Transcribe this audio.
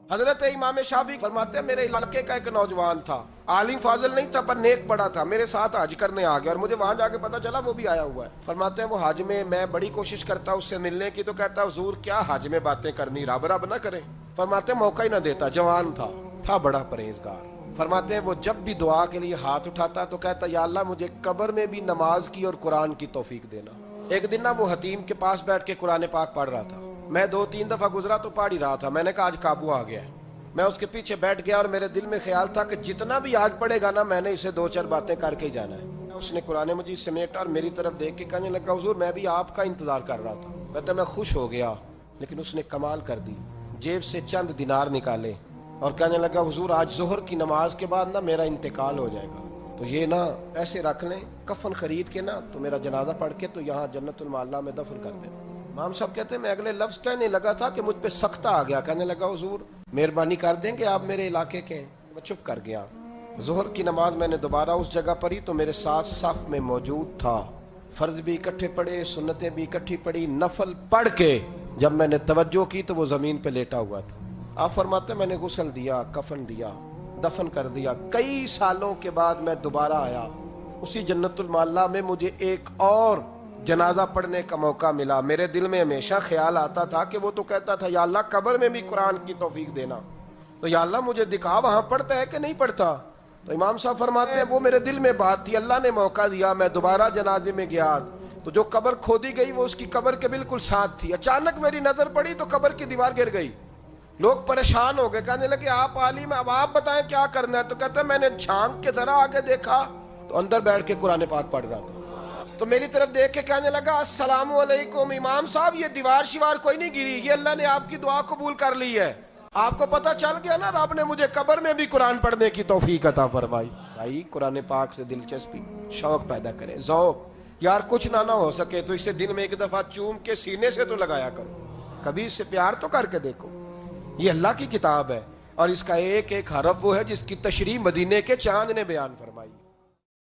حضرت امام شافعی فرماتے ہیں میرے علاقے کا ایک نوجوان تھا، عالم فاضل نہیں تھا پر نیک بڑا تھا، میرے ساتھ حج کرنے آ گیا اور مجھے وہاں جا کے پتا چلا وہ بھی آیا ہوا ہے۔ فرماتے ہیں وہ حج میں بڑی کوشش کرتا اس سے ملنے کی، تو کہتا حضور کیا حج میں باتیں کرنی، رب رب نہ کریں۔ فرماتے ہیں موقع ہی نہ دیتا، جوان تھا بڑا پرہیزگار۔ فرماتے ہیں وہ جب بھی دعا کے لیے ہاتھ اٹھاتا تو کہتا یا اللہ مجھے قبر میں بھی نماز کی اور قرآن کی توفیق دینا۔ ایک دن نہ وہ حتیم کے پاس بیٹھ کے قرآن پاک پڑھ رہا تھا، میں 2-3 دفعہ گزرا تو پڑھ ہی رہا تھا، میں نے کہا آج قابو آ گیا ہے۔ میں اس کے پیچھے بیٹھ گیا اور میرے دل میں خیال تھا کہ جتنا بھی آج پڑھے گا نا میں نے اسے 2-4 باتیں کر کے ہی جانا ہے۔ اس نے قرآن مجید سمیٹا اور میری طرف دیکھ کے کہنے لگا حضور میں بھی آپ کا انتظار کر رہا تھا۔ کہتا میں خوش ہو گیا، لیکن اس نے کمال کر دی، جیب سے چند دینار نکالے اور کہنے لگا حضور آج ظہر کی نماز کے بعد نا میرا انتقال ہو جائے گا، تو یہ نا پیسے رکھ لیں، کفن خرید کے نا تو میرا جنازہ پڑھ کے تو یہاں جنت المعلا میں دفن کر دینا۔ امام صاحب کہتے ہیں میں اگلے لفظ کہنے لگا تھا کہ مجھ پہ سختہ آ گیا، کہنے لگا حضور مہربانی کر دیں کہ آپ میرے علاقے کے ہیں۔ میں چپ کر گیا۔ ظہر کی نماز میں نے دوبارہ اس جگہ پڑھی تو میرے ساتھ صف میں موجود تھا، فرض بھی اکٹھے پڑھے، سنتیں بھی اکٹھی پڑھی، نفل پڑھ کے جب میں نے توجہ کی تو وہ زمین پہ لیٹا ہوا تھا۔ آپ فرماتے ہیں میں نے غسل دیا، کفن دیا، دفن کر دیا۔ کئی سالوں کے بعد میں دوبارہ آیا، اسی جنت المعلا میں مجھے ایک اور جنازہ پڑھنے کا موقع ملا۔ میرے دل میں ہمیشہ خیال آتا تھا کہ وہ تو کہتا تھا یا اللہ قبر میں بھی قرآن کی توفیق دینا، تو یا اللہ مجھے دکھا وہاں پڑھتا ہے کہ نہیں پڑھتا۔ تو امام صاحب فرماتے ہیں وہ میرے دل میں بات تھی، اللہ نے موقع دیا، میں دوبارہ جنازے میں گیا تو جو قبر کھودی گئی وہ اس کی قبر کے بالکل ساتھ تھی۔ اچانک میری نظر پڑی تو قبر کی دیوار گر گئی، لوگ پریشان ہو گئے، کہنے لگے آپ عالم اب آپ بتائیں کیا کرنا ہے۔ تو کہتا ہے میں نے جھانک کے ذرا آگے دیکھا تو اندر بیٹھ کے قرآن پاک پڑھ رہا تھا، تو میری طرف دیکھ کے کہنے لگا السلام علیکم امام صاحب، یہ دیوار شیوار کوئی نہیں گری، یہ اللہ نے آپ کی دعا قبول کر لی ہے۔ آپ کو پتہ چل گیا نا رب نے مجھے قبر میں بھی قرآن پڑھنے کی توفیق عطا فرمائی۔ بھائی قرآن پاک سے دلچسپی، شوق پیدا کریں، ذوق۔ یار کچھ نہ ہو سکے تو اسے دن میں ایک دفعہ چوم کے سینے سے تو لگایا کرو، کبھی اس سے پیار تو کر کے دیکھو۔ یہ اللہ کی کتاب ہے اور اس کا ایک ایک حرف وہ ہے جس کی تشریح مدینے کے چاند نے بیان فرمائی۔